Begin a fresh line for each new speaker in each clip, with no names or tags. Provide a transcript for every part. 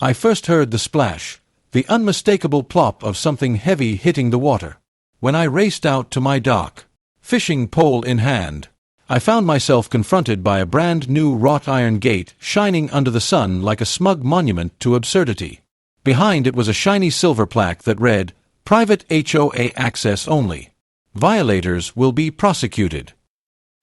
I first heard the splash, the unmistakable plop of something heavy hitting the water. When I raced out to my dock, fishing pole in hand, I found myself confronted by a brand new wrought iron gate shining under the sun like a smug monument to absurdity. Behind it was a shiny silver plaque that read, "Private HOA access only. Violators will be prosecuted."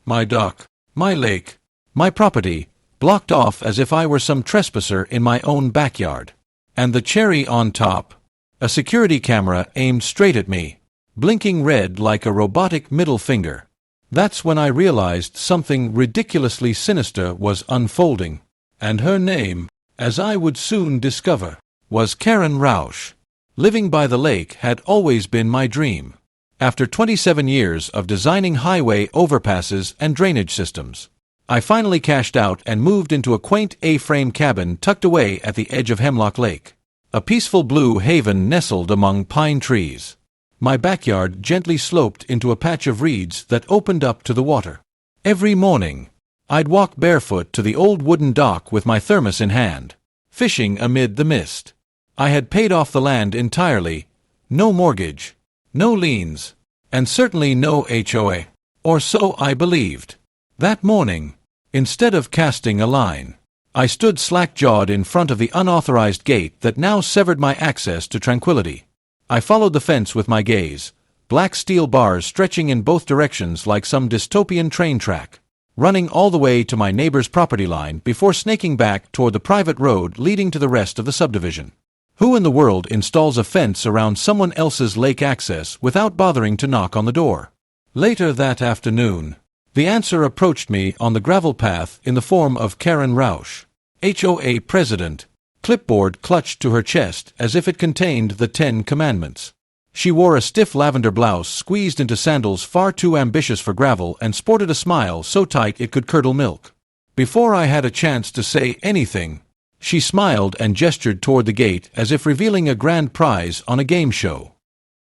My dock, my lake, my property, blocked off as if I were some trespasser in my own backyard. And the cherry on top, a security camera aimed straight at me, blinking red like a robotic middle finger. That's when I realized something ridiculously sinister was unfolding. And her name, as I would soon discover, was Karen Rausch. Living by the lake had always been my dream. After 27 years of designing highway overpasses and drainage systems, I finally cashed out and moved into a quaint A-frame cabin tucked away at the edge of Hemlock Lake, a peaceful blue haven nestled among pine trees. My backyard gently sloped into a patch of reeds that opened up to the water. Every morning, I'd walk barefoot to the old wooden dock with my thermos in hand, fishing amid the mist. I had paid off the land entirely, no mortgage, no liens, and certainly no HOA, or so I believed. That morning, instead of casting a line, I stood slack-jawed in front of the unauthorized gate that now severed my access to tranquility. I followed the fence with my gaze, black steel bars stretching in both directions like some dystopian train track, running all the way to my neighbor's property line before snaking back toward the private road leading to the rest of the subdivision. Who in the world installs a fence around someone else's lake access without bothering to knock on the door? Later that afternoon, the answer approached me on the gravel path in the form of Karen Rausch, HOA president, clipboard clutched to her chest as if it contained the 10 Commandments. She wore a stiff lavender blouse squeezed into sandals far too ambitious for gravel and sported a smile so tight it could curdle milk. Before I had a chance to say anything, she smiled and gestured toward the gate as if revealing a grand prize on a game show.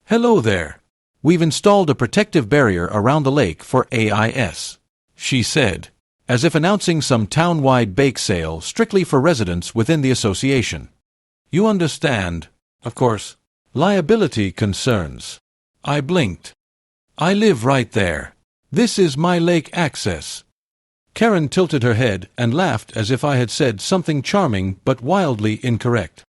"Hello there. We've installed a protective barrier around the lake for AIS," she said, as if announcing some town-wide bake sale strictly for residents within the association. "You understand, of course, liability concerns." I blinked. "I live right there. This is my lake access." Karen tilted her head and laughed as if I had said something charming but wildly incorrect.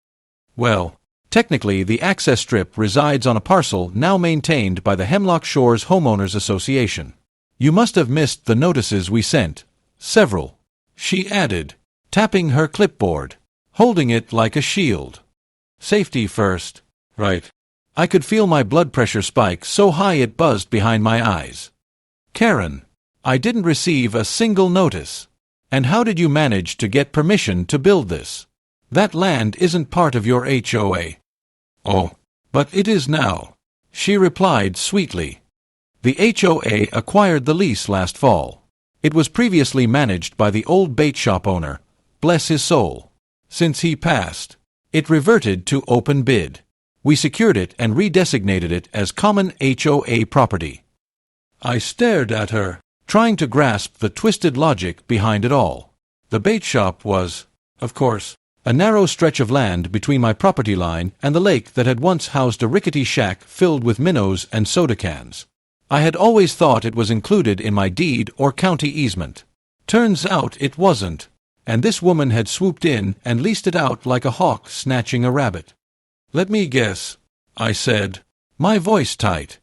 "Well, technically the access strip resides on a parcel now maintained by the Hemlock Shores Homeowners Association. You must have missed the notices we sent. Several," she added, tapping her clipboard, holding it like a shield. "Safety first, right?" I could feel my blood pressure spike so high it buzzed behind my eyes. "Karen, I didn't receive a single notice. And how did you manage to get permission to build this? That land isn't part of your HOA." "Oh, but it is now," she replied sweetly. "The HOA acquired the lease last fall. It was previously managed by the old bait shop owner, bless his soul. Since he passed, it reverted to open bid. We secured it and redesignated it as common HOA property." I stared at her, trying to grasp the twisted logic behind it all. The bait shop was, of course, a narrow stretch of land between my property line and the lake that had once housed a rickety shack filled with minnows and soda cans. I had always thought it was included in my deed or county easement. Turns out it wasn't, and this woman had swooped in and leased it out like a hawk snatching a rabbit. "Let me guess," I said, my voice tight.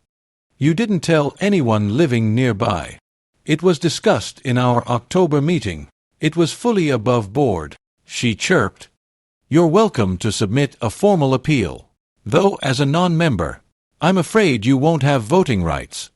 "You didn't tell anyone living nearby." "It was discussed in our October meeting. It was fully above board," she chirped. "You're welcome to submit a formal appeal. Though as a non-member, I'm afraid you won't have voting rights."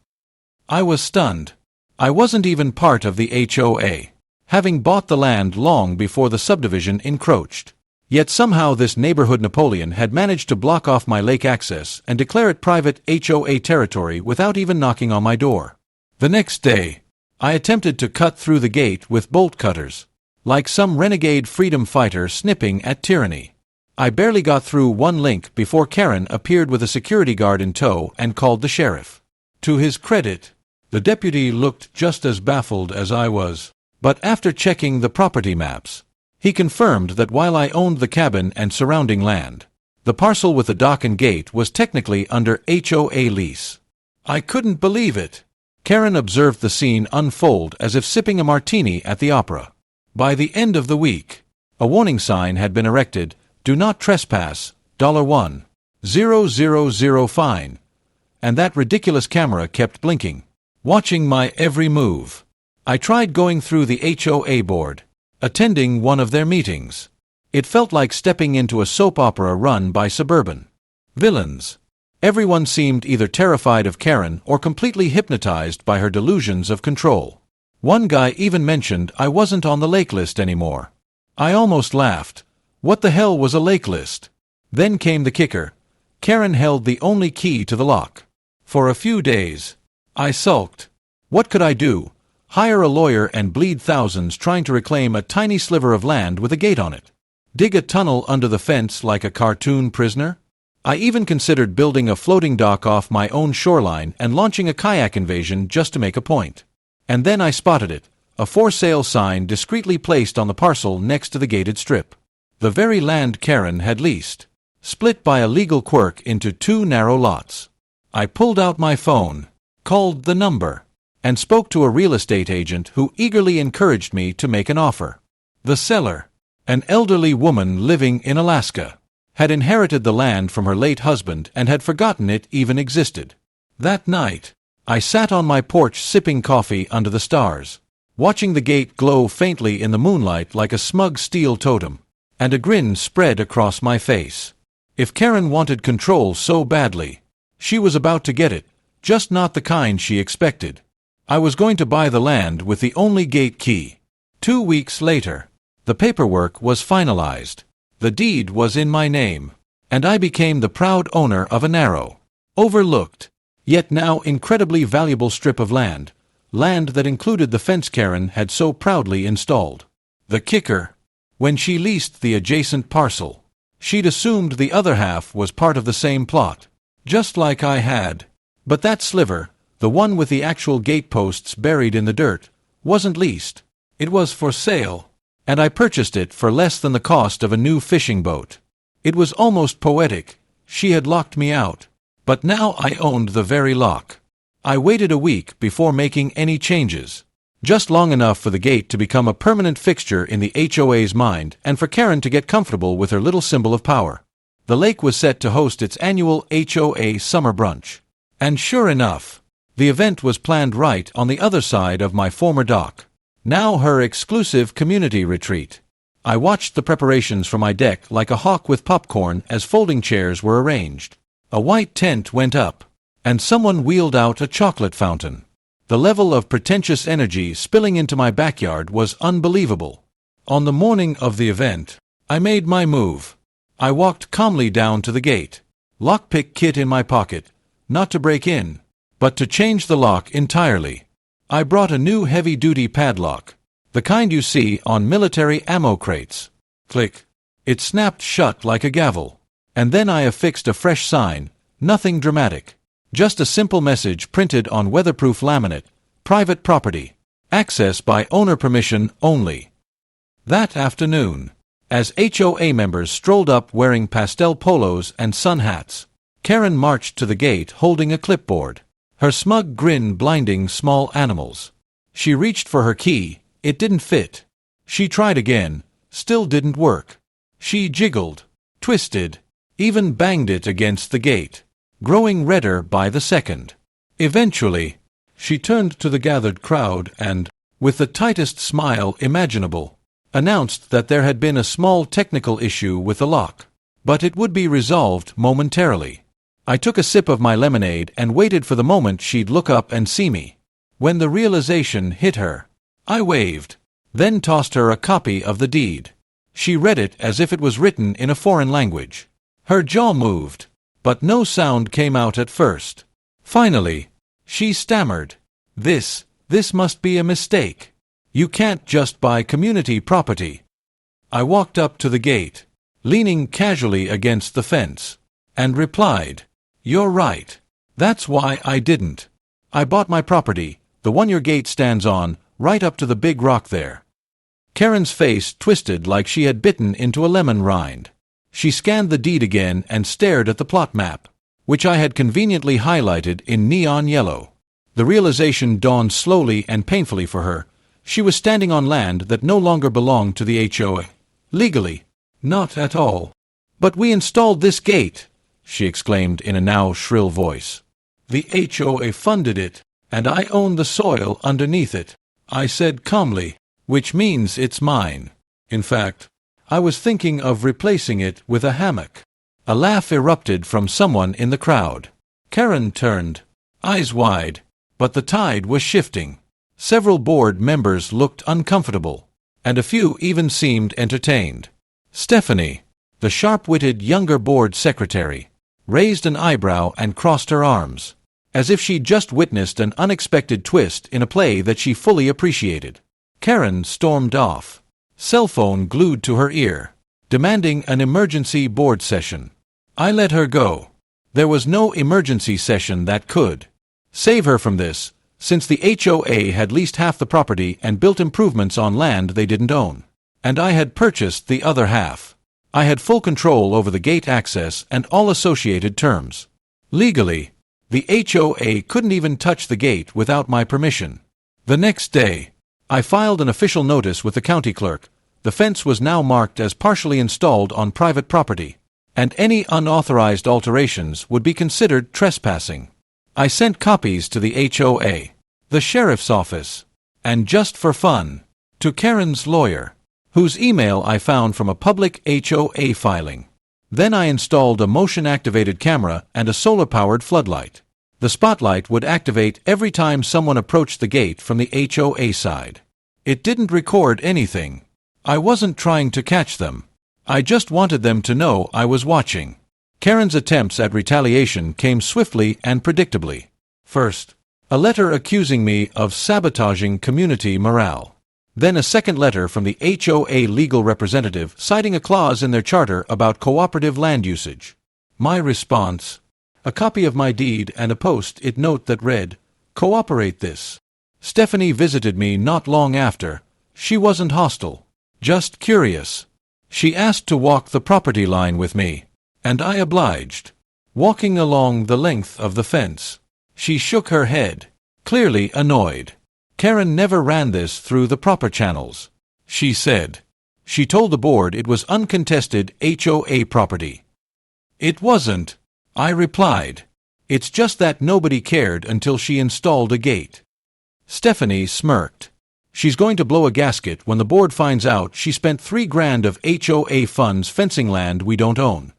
I was stunned. I wasn't even part of the HOA, having bought the land long before the subdivision encroached. Yet somehow this neighborhood Napoleon had managed to block off my lake access and declare it private HOA territory without even knocking on my door. The next day, I attempted to cut through the gate with bolt cutters, like some renegade freedom fighter snipping at tyranny. I barely got through one link before Karen appeared with a security guard in tow and called the sheriff. To his credit, the deputy looked just as baffled as I was, but after checking the property maps, He confirmed that while I owned the cabin and surrounding land, the parcel with the dock and gate was technically under HOA lease. I couldn't believe it. Karen observed the scene unfold as if sipping a martini at the opera. By the end of the week, a warning sign had been erected, "Do not trespass, $1,000 fine," and that ridiculous camera kept blinking, watching my every move. I tried going through the HOA board, attending one of their meetings. It felt like stepping into a soap opera run by suburban villains. Everyone seemed either terrified of Karen or completely hypnotized by her delusions of control. One guy even mentioned I wasn't on the lake list anymore. I almost laughed. What the hell was a lake list? Then came the kicker. Karen held the only key to the lock. For a few days, I sulked. What could I do? Hire a lawyer and bleed thousands trying to reclaim a tiny sliver of land with a gate on it? Dig a tunnel under the fence like a cartoon prisoner? I even considered building a floating dock off my own shoreline and launching a kayak invasion just to make a point. And then I spotted it, a for sale sign discreetly placed on the parcel next to the gated strip. The very land Karen had leased, split by a legal quirk into 2 narrow lots. I pulled out my phone, called the number, and spoke to a real estate agent who eagerly encouraged me to make an offer. The seller, an elderly woman living in Alaska, had inherited the land from her late husband and had forgotten it even existed. That night, I sat on my porch sipping coffee under the stars, watching the gate glow faintly in the moonlight like a smug steel totem, and a grin spread across my face. If Karen wanted control so badly, she was about to get it, just not the kind she expected. I was going to buy the land with the only gate key. 2 weeks later, the paperwork was finalized. The deed was in my name, and I became the proud owner of a narrow, overlooked, yet now incredibly valuable strip of land that included the fence Karen had so proudly installed. The kicker: when she leased the adjacent parcel, she'd assumed the other half was part of the same plot, just like I had. But that sliver, the one with the actual gateposts buried in the dirt, wasn't leased. It was for sale, and I purchased it for less than the cost of a new fishing boat. It was almost poetic. She had locked me out, but now I owned the very lock. I waited a week before making any changes, just long enough for the gate to become a permanent fixture in the HOA's mind and for Karen to get comfortable with her little symbol of power. The lake was set to host its annual HOA summer brunch. And sure enough, the event was planned right on the other side of my former dock, now her exclusive community retreat. I watched the preparations for my deck like a hawk with popcorn as folding chairs were arranged. A white tent went up, and someone wheeled out a chocolate fountain. The level of pretentious energy spilling into my backyard was unbelievable. On the morning of the event, I made my move. I walked calmly down to the gate, lockpick kit in my pocket, not to break in, but to change the lock entirely. I brought a new heavy-duty padlock, the kind you see on military ammo crates. Click. It snapped shut like a gavel. And then I affixed a fresh sign, nothing dramatic. Just a simple message printed on weatherproof laminate: private property. Access by owner permission only. That afternoon, as HOA members strolled up wearing pastel polos and sun hats, Karen marched to the gate holding a clipboard, her smug grin blinding small animals. She reached for her key. It didn't fit. She tried again. Still didn't work. She jiggled, twisted, even banged it against the gate, growing redder by the second. Eventually, she turned to the gathered crowd and, with the tightest smile imaginable, announced that there had been a small technical issue with the lock, but it would be resolved momentarily. I took a sip of my lemonade and waited for the moment she'd look up and see me. When the realization hit her, I waved, then tossed her a copy of the deed. She read it as if it was written in a foreign language. Her jaw moved, but no sound came out at first. Finally, she stammered, This must be a mistake. You can't just buy community property." I walked up to the gate, leaning casually against the fence, and replied, "You're right. That's why I didn't. I bought my property, the one your gate stands on, right up to the big rock there." Karen's face twisted like she had bitten into a lemon rind. She scanned the deed again and stared at the plot map, which I had conveniently highlighted in neon yellow. The realization dawned slowly and painfully for her. She was standing on land that no longer belonged to the HOA. Legally, not at all. "But we installed this gate," she exclaimed in a now shrill voice. "The HOA funded it, and I own the soil underneath it," I said calmly, "which means it's mine. In fact, I was thinking of replacing it with a hammock." A laugh erupted from someone in the crowd. Karen turned, eyes wide, but the tide was shifting. Several board members looked uncomfortable, and a few even seemed entertained. Stephanie, the sharp-witted younger board secretary, raised an eyebrow and crossed her arms, as if she'd just witnessed an unexpected twist in a play that she fully appreciated. Karen stormed off, cell phone glued to her ear, demanding an emergency board session. I let her go. There was no emergency session that could save her from this, since the HOA had leased half the property and built improvements on land they didn't own, and I had purchased the other half. I had full control over the gate access and all associated terms. Legally, the HOA couldn't even touch the gate without my permission. The next day, I filed an official notice with the county clerk. The fence was now marked as partially installed on private property, and any unauthorized alterations would be considered trespassing. I sent copies to the HOA, the sheriff's office, and just for fun, to Karen's lawyer, whose email I found from a public HOA filing. Then I installed a motion-activated camera and a solar-powered floodlight. The spotlight would activate every time someone approached the gate from the HOA side. It didn't record anything. I wasn't trying to catch them. I just wanted them to know I was watching. Karen's attempts at retaliation came swiftly and predictably. First, a letter accusing me of sabotaging community morale. Then a second letter from the HOA legal representative citing a clause in their charter about cooperative land usage. My response: a copy of my deed and a post-it note that read, "Cooperate this." Stephanie visited me not long after. She wasn't hostile, just curious. She asked to walk the property line with me, and I obliged, walking along the length of the fence. She shook her head, clearly annoyed. Karen never ran this through the proper channels, she said. She told the board it was uncontested HOA property. It wasn't, I replied. It's just that nobody cared until she installed a gate. Stephanie smirked. She's going to blow a gasket when the board finds out she spent $3,000 of HOA funds fencing land we don't own.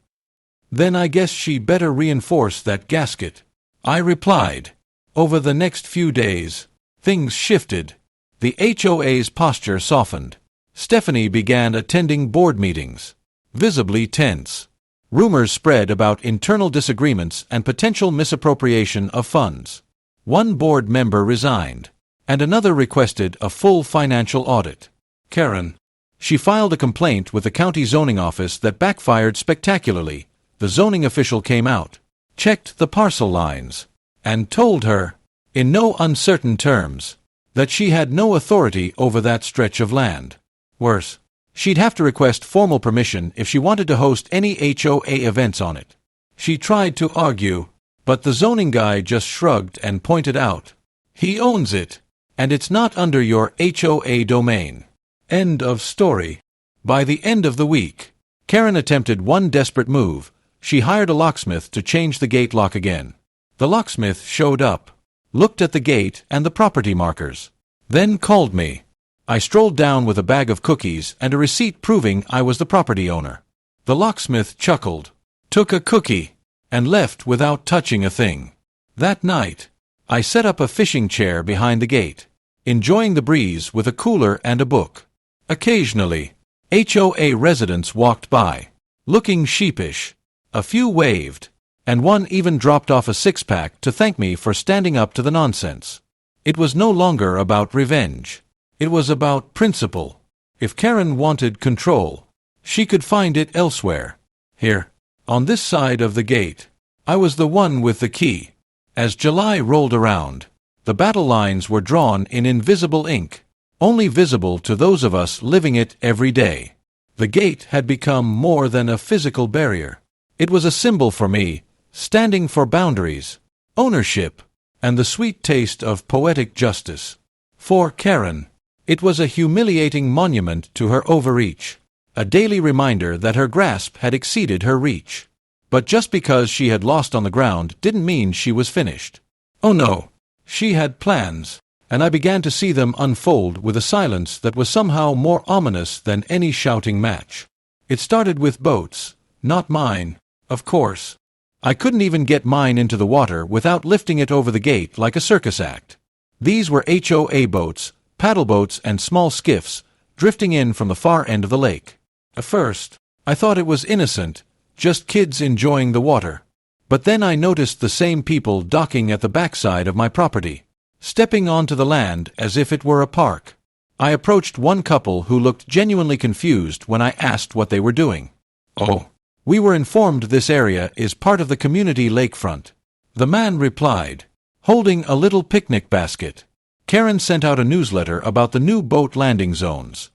Then I guess she better reinforce that gasket, I replied. Over the next few days, things shifted. The HOA's posture softened. Stephanie began attending board meetings, visibly tense. Rumors spread about internal disagreements and potential misappropriation of funds. One board member resigned, and another requested a full financial audit. Karen. She filed a complaint with the county zoning office that backfired spectacularly. The zoning official came out, checked the parcel lines, and told her, in no uncertain terms, that she had no authority over that stretch of land. Worse, she'd have to request formal permission if she wanted to host any HOA events on it. She tried to argue, but the zoning guy just shrugged and pointed out, "He owns it, and it's not under your HOA domain." End of story. By the end of the week, Karen attempted one desperate move. She hired a locksmith to change the gate lock again. The locksmith showed up, looked at the gate and the property markers, then called me. I strolled down with a bag of cookies and a receipt proving I was the property owner. The locksmith chuckled, took a cookie, and left without touching a thing. That night, I set up a fishing chair behind the gate, enjoying the breeze with a cooler and a book. Occasionally, HOA residents walked by, looking sheepish. A few waved, and one even dropped off a six-pack to thank me for standing up to the nonsense. It was no longer about revenge. It was about principle. If Karen wanted control, she could find it elsewhere. Here, on this side of the gate, I was the one with the key. As July rolled around, the battle lines were drawn in invisible ink. only visible to those of us living it every day. The gate had become more than a physical barrier. It was a symbol for me, standing for boundaries, ownership, and the sweet taste of poetic justice. For Karen, it was a humiliating monument to her overreach, a daily reminder that her grasp had exceeded her reach. But just because she had lost on the ground didn't mean she was finished. Oh no, she had plans, and I began to see them unfold with a silence that was somehow more ominous than any shouting match. It started with boats, not mine, of course. I couldn't even get mine into the water without lifting it over the gate like a circus act. These were HOA boats, paddle boats and small skiffs, drifting in from the far end of the lake. At first, I thought it was innocent, just kids enjoying the water. But then I noticed the same people docking at the backside of my property, stepping onto the land as if it were a park. I approached one couple who looked genuinely confused when I asked what they were doing. "Oh, we were informed this area is part of the community lakefront," the man replied, holding a little picnic basket. Karen sent out a newsletter about the new boat landing zones.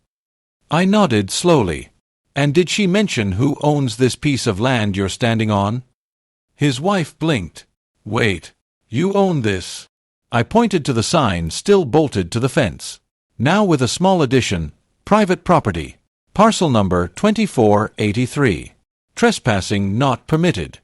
I nodded slowly. "And did she mention who owns this piece of land you're standing on?" His wife blinked. "Wait, you own this?" I pointed to the sign still bolted to the fence. Now with a small addition, "Private property. Parcel number 2483. Trespassing not permitted."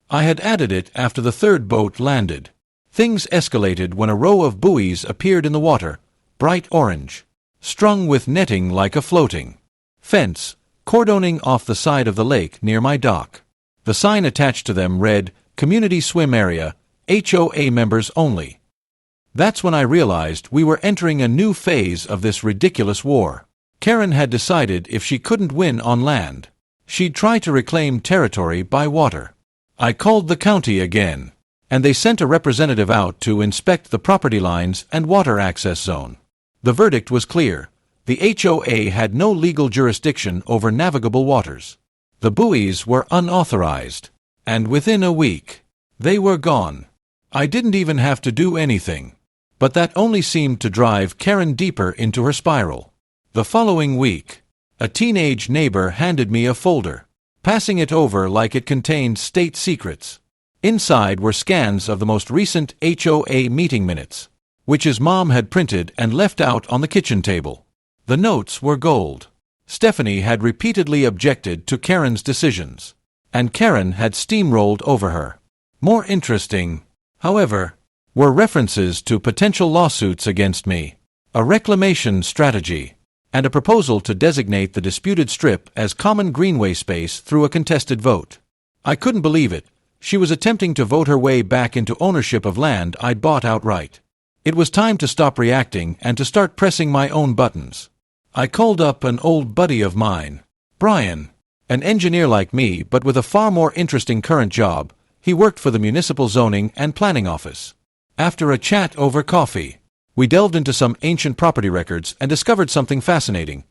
I had added it after the third boat landed. Things escalated when a row of buoys appeared in the water, bright orange, strung with netting like a floating fence, cordoning off the side of the lake near my dock. The sign attached to them read, "Community Swim Area, HOA members only." That's when I realized we were entering a new phase of this ridiculous war. Karen had decided if she couldn't win on land, she'd try to reclaim territory by water. I called the county again, and they sent a representative out to inspect the property lines and water access zone. The verdict was clear. The HOA had no legal jurisdiction over navigable waters. The buoys were unauthorized, and within a week, they were gone. I didn't even have to do anything. But that only seemed to drive Karen deeper into her spiral. The following week, a teenage neighbor handed me a folder, passing it over like it contained state secrets. Inside were scans of the most recent HOA meeting minutes, which his mom had printed and left out on the kitchen table. The notes were gold. Stephanie had repeatedly objected to Karen's decisions, and Karen had steamrolled over her. More interesting, however, were references to potential lawsuits against me, a reclamation strategy, and a proposal to designate the disputed strip as common greenway space through a contested vote. I couldn't believe it. She was attempting to vote her way back into ownership of land I'd bought outright. It was time to stop reacting and to start pressing my own buttons. I called up an old buddy of mine, Brian, an engineer like me but with a far more interesting current job. He worked for the Municipal Zoning and Planning Office. After a chat over coffee, we delved into some ancient property records and discovered something fascinating.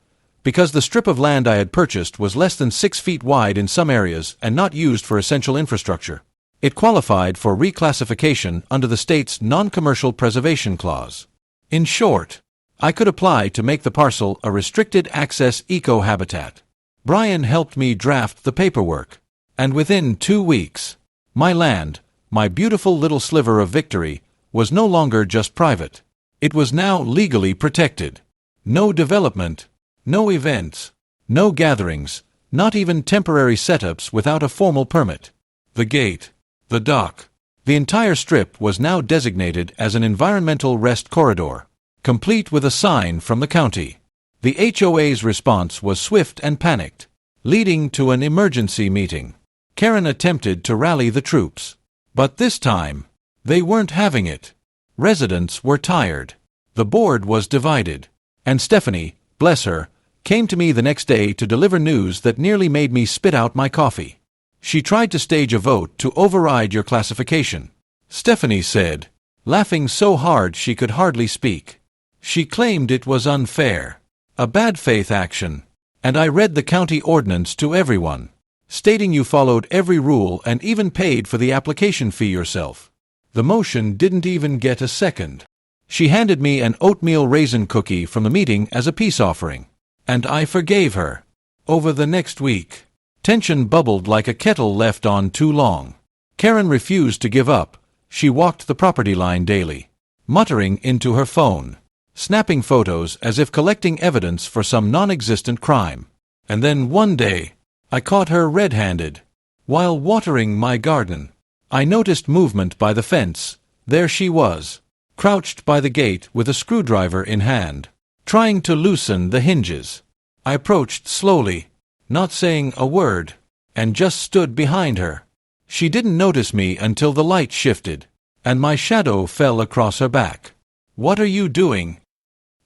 Because the strip of land I had purchased was less than 6 feet wide in some areas and not used for essential infrastructure, it qualified for reclassification under the state's non-commercial preservation clause. In short, I could apply to make the parcel a restricted access eco-habitat. Brian helped me draft the paperwork, and within 2 weeks, my land, my beautiful little sliver of victory, was no longer just private. It was now legally protected. No development, no events, no gatherings, not even temporary setups without a formal permit. The gate, the dock, the entire strip was now designated as an environmental rest corridor, complete with a sign from the county. The HOA's response was swift and panicked, leading to an emergency meeting. Karen attempted to rally the troops, but this time, they weren't having it. Residents were tired. The board was divided, and Stephanie, bless her, came to me the next day to deliver news that nearly made me spit out my coffee. She tried to stage a vote to override your classification, Stephanie said, laughing so hard she could hardly speak. She claimed it was unfair, a bad faith action, and I read the county ordinance to everyone, stating you followed every rule and even paid for the application fee yourself. The motion didn't even get a second. She handed me an oatmeal raisin cookie from the meeting as a peace offering. And I forgave her. Over the next week, tension bubbled like a kettle left on too long. Karen refused to give up. She walked the property line daily, muttering into her phone, snapping photos as if collecting evidence for some non-existent crime. And then one day, I caught her red-handed. While watering my garden, I noticed movement by the fence. There she was, crouched by the gate with a screwdriver in hand, trying to loosen the hinges. I approached slowly, not saying a word, and just stood behind her. She didn't notice me until the light shifted, and my shadow fell across her back. "What are you doing?"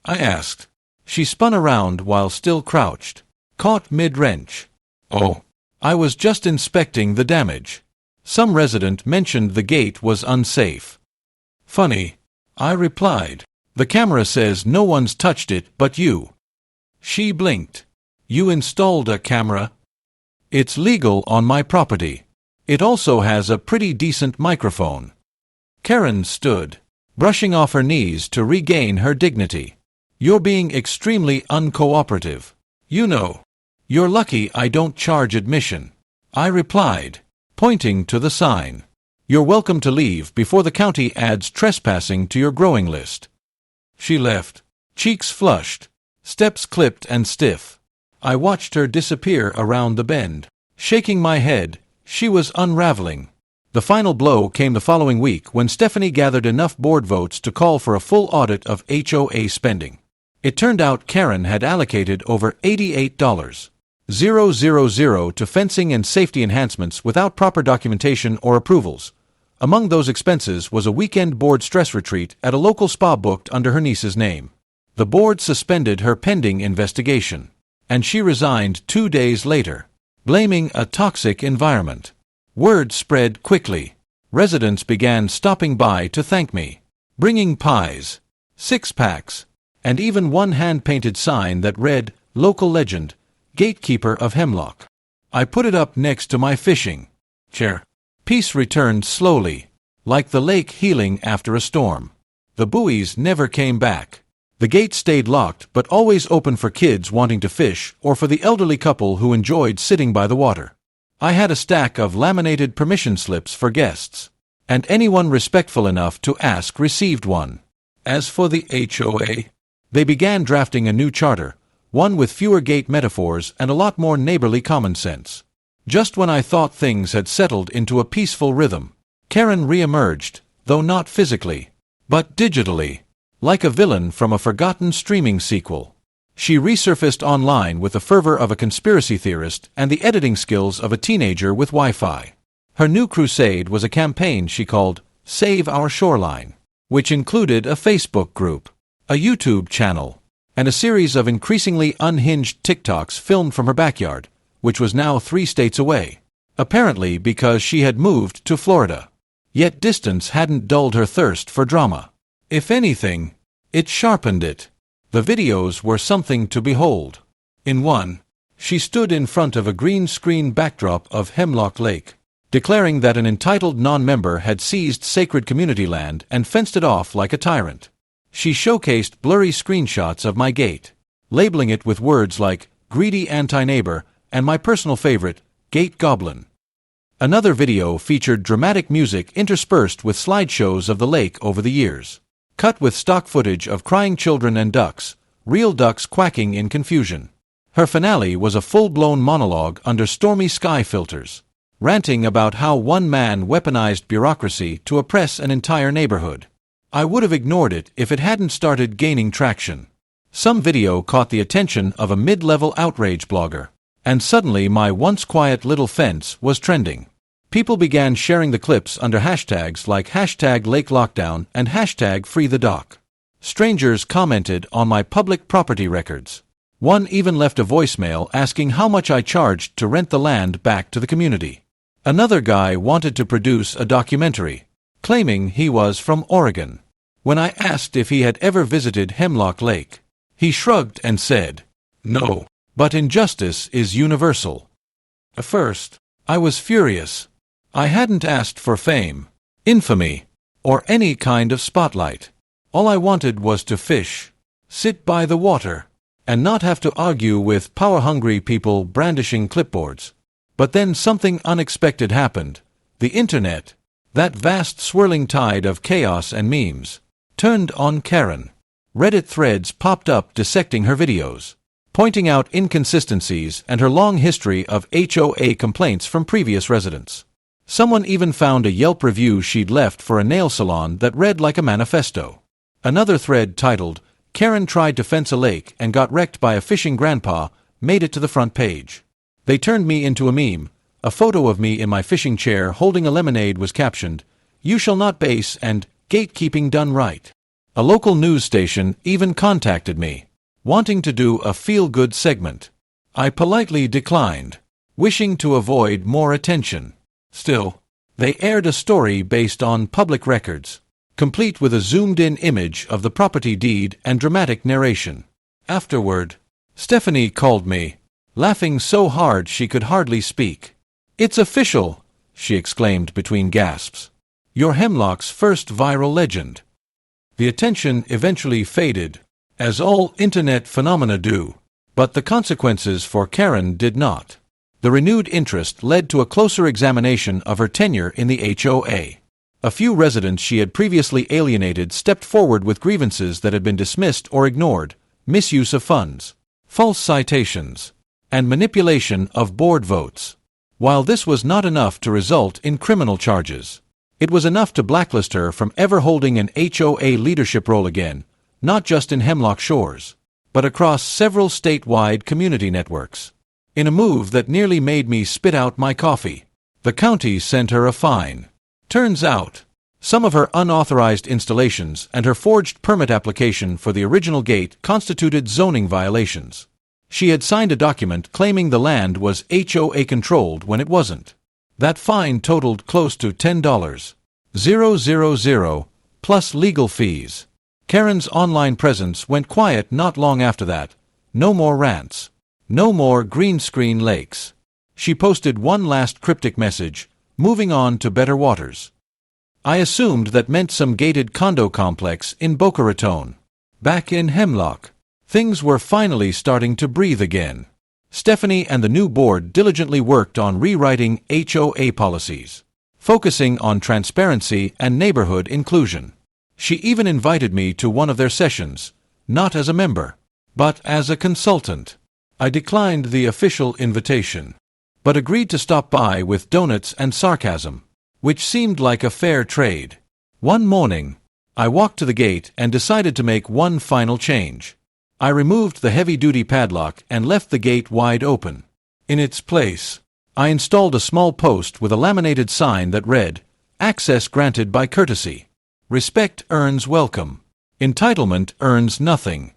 I asked. She spun around while still crouched, caught mid-wrench. "Oh, I was just inspecting the damage. Some resident mentioned the gate was unsafe." "Funny," I replied. "The camera says no one's touched it but you." She blinked. "You installed a camera?" "It's legal on my property. It also has a pretty decent microphone." Karen stood, brushing off her knees to regain her dignity. "You're being extremely uncooperative. You know. You're lucky I don't charge admission," I replied, pointing to the sign. "You're welcome to leave before the county adds trespassing to your growing list." She left, cheeks flushed, steps clipped and stiff. I watched her disappear around the bend. Shaking my head, she was unraveling. The final blow came the following week when Stephanie gathered enough board votes to call for a full audit of HOA spending. It turned out Karen had allocated over $88,000 to fencing and safety enhancements without proper documentation or approvals. Among those expenses was a weekend board stress retreat at a local spa booked under her niece's name. The board suspended her pending investigation, and she resigned 2 days later, blaming a toxic environment. Word spread quickly. Residents began stopping by to thank me, bringing pies, six-packs, and even one hand-painted sign that read, "Local Legend, Gatekeeper of Hemlock." I put it up next to my fishing chair. Peace returned slowly, like the lake healing after a storm. The buoys never came back. The gate stayed locked but always open for kids wanting to fish or for the elderly couple who enjoyed sitting by the water. I had a stack of laminated permission slips for guests, and anyone respectful enough to ask received one. As for the HOA, they began drafting a new charter, one with fewer gate metaphors and a lot more neighborly common sense. Just when I thought things had settled into a peaceful rhythm, Karen re-emerged, though not physically, but digitally, like a villain from a forgotten streaming sequel. She resurfaced online with the fervor of a conspiracy theorist and the editing skills of a teenager with Wi-Fi. Her new crusade was a campaign she called Save Our Shoreline, which included a Facebook group, a YouTube channel, and a series of increasingly unhinged TikToks filmed from her backyard, which was now 3 states away, apparently because she had moved to Florida. Yet distance hadn't dulled her thirst for drama. If anything, it sharpened it. The videos were something to behold. In one, she stood in front of a green screen backdrop of Hemlock Lake, declaring that an entitled non-member had seized sacred community land and fenced it off like a tyrant. She showcased blurry screenshots of my gate, labeling it with words like greedy anti-neighbor and my personal favorite, Gate Goblin. Another video featured dramatic music interspersed with slideshows of the lake over the years, cut with stock footage of crying children and ducks, real ducks quacking in confusion. Her finale was a full-blown monologue under stormy sky filters, ranting about how one man weaponized bureaucracy to oppress an entire neighborhood. I would have ignored it if it hadn't started gaining traction. Some video caught the attention of a mid-level outrage blogger, and suddenly my once quiet little fence was trending. People began sharing the clips under hashtags like #LakeLockdown and #FreeTheDock. Strangers commented on my public property records. One even left a voicemail asking how much I charged to rent the land back to the community. Another guy wanted to produce a documentary, claiming he was from Oregon. When I asked if he had ever visited Hemlock Lake, he shrugged and said, "No, but injustice is universal." At first, I was furious. I hadn't asked for fame, infamy, or any kind of spotlight. All I wanted was to fish, sit by the water, and not have to argue with power-hungry people brandishing clipboards. But then something unexpected happened. The internet, that vast swirling tide of chaos and memes, turned on Karen. Reddit threads popped up dissecting her videos, pointing out inconsistencies and her long history of HOA complaints from previous residents. Someone even found a Yelp review she'd left for a nail salon that read like a manifesto. Another thread titled, "Karen tried to fence a lake and got wrecked by a fishing grandpa," made it to the front page. They turned me into a meme. A photo of me in my fishing chair holding a lemonade was captioned, "You shall not base," and "Gatekeeping done right." A local news station even contacted me, wanting to do a feel-good segment. I politely declined, wishing to avoid more attention. Still, they aired a story based on public records, complete with a zoomed-in image of the property deed and dramatic narration. Afterward, Stephanie called me, laughing so hard she could hardly speak. "It's official," she exclaimed between gasps. "You're Hemlock's first viral legend." The attention eventually faded, as all internet phenomena do, but the consequences for Karen did not. The renewed interest led to a closer examination of her tenure in the HOA. A few residents she had previously alienated stepped forward with grievances that had been dismissed or ignored: misuse of funds, false citations, and manipulation of board votes. While this was not enough to result in criminal charges, it was enough to blacklist her from ever holding an HOA leadership role again, not just in Hemlock Shores, but across several statewide community networks. In a move that nearly made me spit out my coffee, the county sent her a fine. Turns out, some of her unauthorized installations and her forged permit application for the original gate constituted zoning violations. She had signed a document claiming the land was HOA-controlled when it wasn't. That fine totaled close to $10,000, plus legal fees. Karen's online presence went quiet not long after that. No more rants. No more green screen lakes. She posted one last cryptic message, moving on to better waters. I assumed that meant some gated condo complex in Boca Raton. Back in Hemlock, things were finally starting to breathe again. Stephanie and the new board diligently worked on rewriting HOA policies, focusing on transparency and neighborhood inclusion. She even invited me to one of their sessions, not as a member, but as a consultant. I declined the official invitation, but agreed to stop by with donuts and sarcasm, which seemed like a fair trade. One morning, I walked to the gate and decided to make one final change. I removed the heavy-duty padlock and left the gate wide open. In its place, I installed a small post with a laminated sign that read, "Access granted by courtesy. Respect earns welcome. Entitlement earns nothing."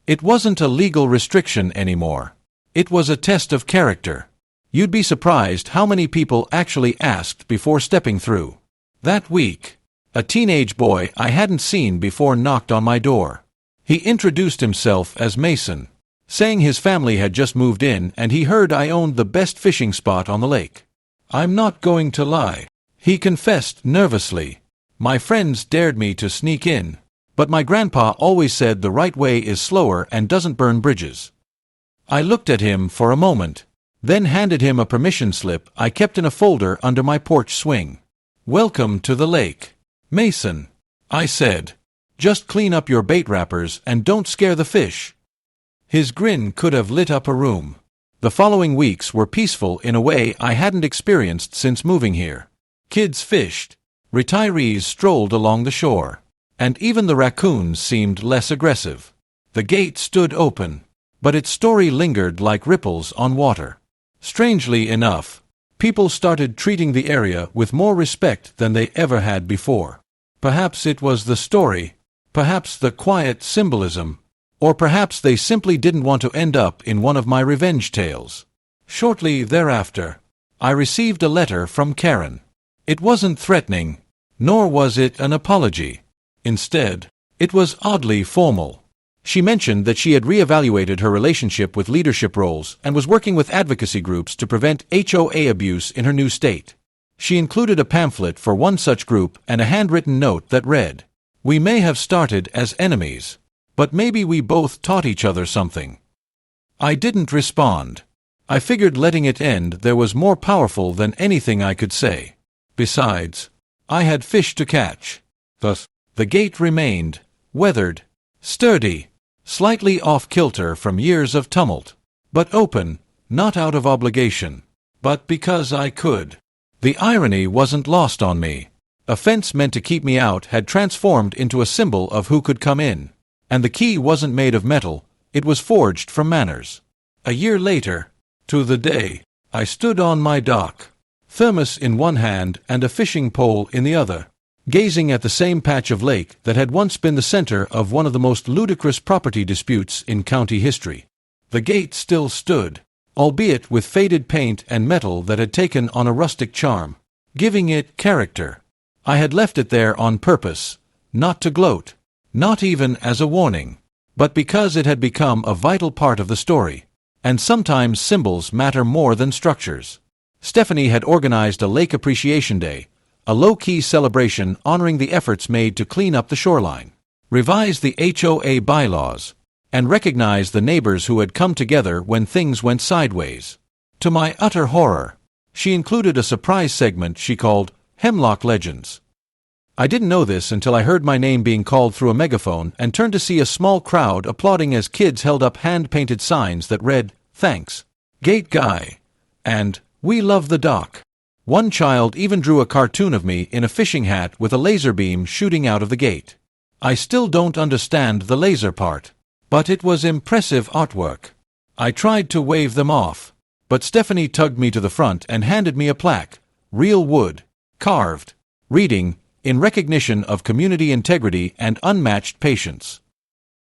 It wasn't a legal restriction anymore. It was a test of character. You'd be surprised how many people actually asked before stepping through. That week, a teenage boy I hadn't seen before knocked on my door. He introduced himself as Mason, saying his family had just moved in and he heard I owned the best fishing spot on the lake. "I'm not going to lie," he confessed nervously. "My friends dared me to sneak in, but my grandpa always said the right way is slower and doesn't burn bridges." I looked at him for a moment, then handed him a permission slip I kept in a folder under my porch swing. "Welcome to the lake, Mason," I said. "Just clean up your bait wrappers and don't scare the fish." His grin could have lit up a room. The following weeks were peaceful in a way I hadn't experienced since moving here. Kids fished, retirees strolled along the shore, and even the raccoons seemed less aggressive. The gate stood open, but its story lingered like ripples on water. Strangely enough, people started treating the area with more respect than they ever had before. Perhaps it was the story, perhaps the quiet symbolism, or perhaps they simply didn't want to end up in one of my revenge tales. Shortly thereafter, I received a letter from Karen. It wasn't threatening, nor was it an apology. Instead, it was oddly formal. She mentioned that she had reevaluated her relationship with leadership roles and was working with advocacy groups to prevent HOA abuse in her new state. She included a pamphlet for one such group and a handwritten note that read, We may have started as enemies, but maybe we both taught each other something. I didn't respond. I figured letting it end there was more powerful than anything I could say. Besides, I had fish to catch. Thus, the gate remained, weathered, sturdy, slightly off-kilter from years of tumult, but open, not out of obligation, but because I could. The irony wasn't lost on me. A fence meant to keep me out had transformed into a symbol of who could come in. And the key wasn't made of metal, it was forged from manners. A year later, to the day, I stood on my dock, thermos in one hand and a fishing pole in the other, gazing at the same patch of lake that had once been the center of one of the most ludicrous property disputes in county history. The gate still stood, albeit with faded paint and metal that had taken on a rustic charm, giving it character. I had left it there on purpose, not to gloat, not even as a warning, but because it had become a vital part of the story, and sometimes symbols matter more than structures. Stephanie had organized a Lake Appreciation Day, a low-key celebration honoring the efforts made to clean up the shoreline, revise the HOA bylaws, and recognize the neighbors who had come together when things went sideways. To my utter horror, she included a surprise segment she called Hemlock Legends. I didn't know this until I heard my name being called through a megaphone and turned to see a small crowd applauding as kids held up hand-painted signs that read, "Thanks, Gate Guy," and "We love the dock." One child even drew a cartoon of me in a fishing hat with a laser beam shooting out of the gate. I still don't understand the laser part, but it was impressive artwork. I tried to wave them off, but Stephanie tugged me to the front and handed me a plaque, real wood, carved, reading, in recognition of community integrity and unmatched patience.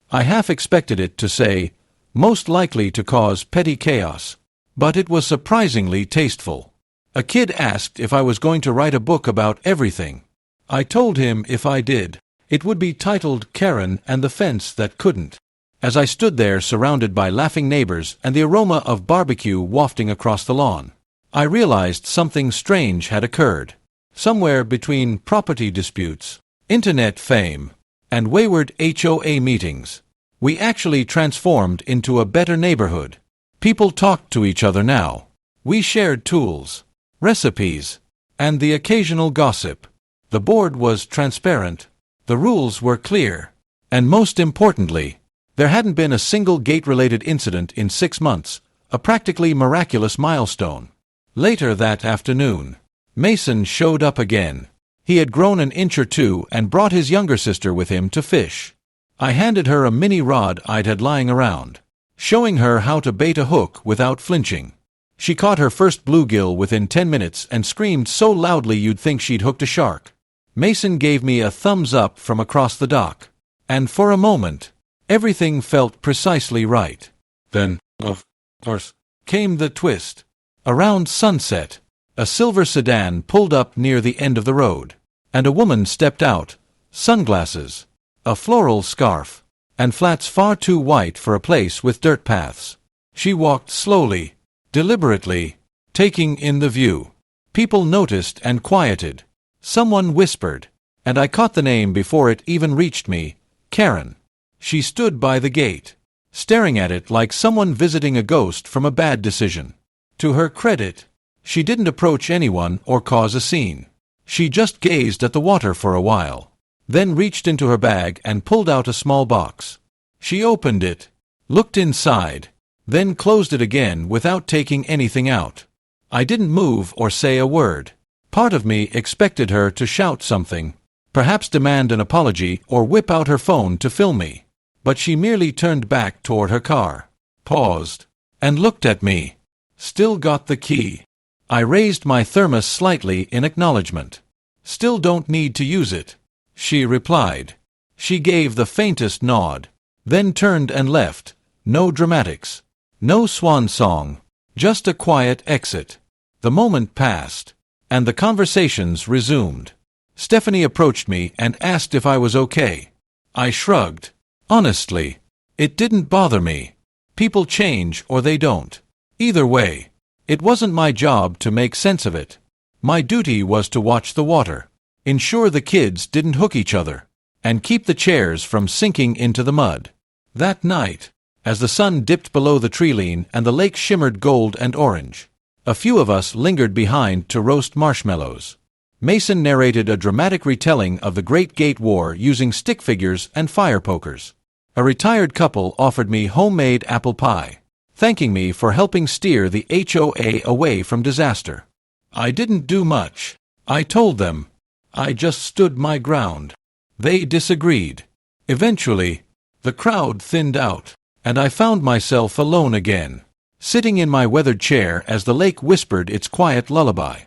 I half expected it to say, most likely to cause petty chaos, but it was surprisingly tasteful. A kid asked if I was going to write a book about everything. I told him if I did, it would be titled Karen and the Fence That Couldn't. As I stood there surrounded by laughing neighbors and the aroma of barbecue wafting across the lawn, I realized something strange had occurred. Somewhere between property disputes, internet fame, and wayward HOA meetings, we actually transformed into a better neighborhood. People talked to each other now. We shared tools, recipes, and the occasional gossip. The board was transparent, the rules were clear, and most importantly, there hadn't been a single gate-related incident in 6 months, a practically miraculous milestone. Later that afternoon, Mason showed up again. He had grown an inch or two and brought his younger sister with him to fish. I handed her a mini rod I'd had lying around, showing her how to bait a hook without flinching. She caught her first bluegill within 10 minutes and screamed so loudly you'd think she'd hooked a shark. Mason gave me a thumbs up from across the dock, and for a moment, everything felt precisely right. Then, of course, came the twist. Around sunset, a silver sedan pulled up near the end of the road, and a woman stepped out, sunglasses, a floral scarf, and flats far too white for a place with dirt paths. She walked slowly, deliberately, taking in the view. People noticed and quieted. Someone whispered, and I caught the name before it even reached me, Karen. She stood by the gate, staring at it like someone visiting a ghost from a bad decision. To her credit, she didn't approach anyone or cause a scene. She just gazed at the water for a while, then reached into her bag and pulled out a small box. She opened it, looked inside, then closed it again without taking anything out. I didn't move or say a word. Part of me expected her to shout something, perhaps demand an apology or whip out her phone to film me. But she merely turned back toward her car, paused, and looked at me. Still got the key. I raised my thermos slightly in acknowledgement. Still don't need to use it, she replied. She gave the faintest nod, then turned and left. No dramatics, no swan song, just a quiet exit. The moment passed, and the conversations resumed. Stephanie approached me and asked if I was okay. I shrugged. Honestly, it didn't bother me. People change or they don't. Either way, it wasn't my job to make sense of it. My duty was to watch the water, ensure the kids didn't hook each other, and keep the chairs from sinking into the mud. That night, as the sun dipped below the treeline and the lake shimmered gold and orange, a few of us lingered behind to roast marshmallows. Mason narrated a dramatic retelling of the Great Gate War using stick figures and fire pokers. A retired couple offered me homemade apple pie, thanking me for helping steer the HOA away from disaster. I didn't do much, I told them. I just stood my ground. They disagreed. Eventually, the crowd thinned out, and I found myself alone again, sitting in my weathered chair as the lake whispered its quiet lullaby.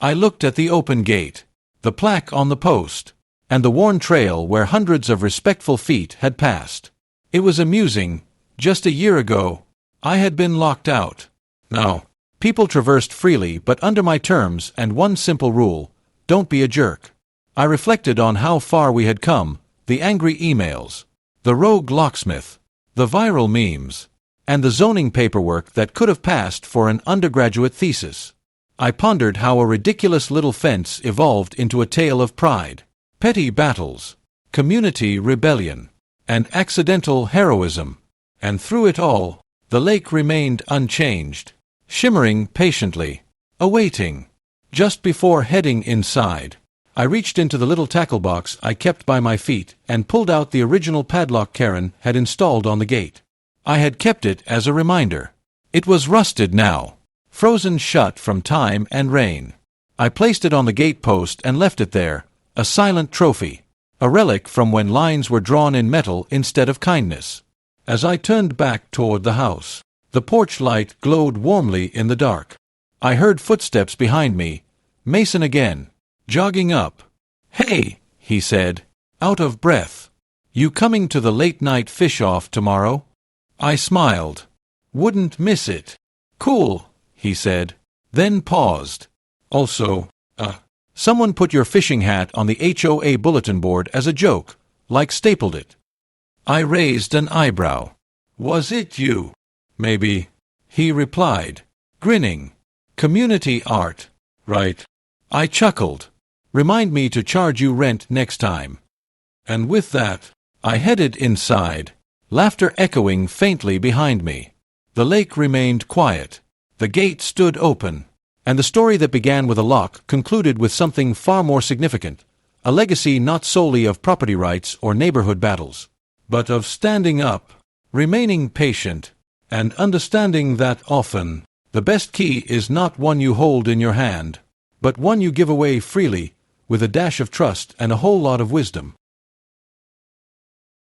I looked at the open gate, the plaque on the post, and the worn trail where hundreds of respectful feet had passed. It was amusing. Just a year ago, I had been locked out. Now, people traversed freely but under my terms and one simple rule: don't be a jerk. I reflected on how far we had come, the angry emails, the rogue locksmith, the viral memes, and the zoning paperwork that could have passed for an undergraduate thesis. I pondered how a ridiculous little fence evolved into a tale of pride, petty battles, community rebellion, and accidental heroism. And through it all, the lake remained unchanged, shimmering patiently, awaiting. Just before heading inside, I reached into the little tackle box I kept by my feet and pulled out the original padlock Karen had installed on the gate. I had kept it as a reminder. It was rusted now, frozen shut from time and rain. I placed it on the gate post and left it there, a silent trophy, a relic from when lines were drawn in metal instead of kindness. As I turned back toward the house, the porch light glowed warmly in the dark. I heard footsteps behind me, Mason again, jogging up. "Hey," he said, out of breath. "You coming to the late-night fish-off tomorrow?" I smiled. "Wouldn't miss it." "Cool," he said, then paused. "Also, someone put your fishing hat on the HOA bulletin board as a joke, like stapled it." I raised an eyebrow. "Was it you?" "Maybe," he replied, grinning. "Community art, right?" I chuckled. "Remind me to charge you rent next time." And with that, I headed inside, laughter echoing faintly behind me. The lake remained quiet. The gate stood open. And the story that began with a lock concluded with something far more significant, a legacy not solely of property rights or neighborhood battles, but of standing up, remaining patient, and understanding that often, the best key is not one you hold in your hand, but one you give away freely, with a dash of trust and a whole lot of wisdom.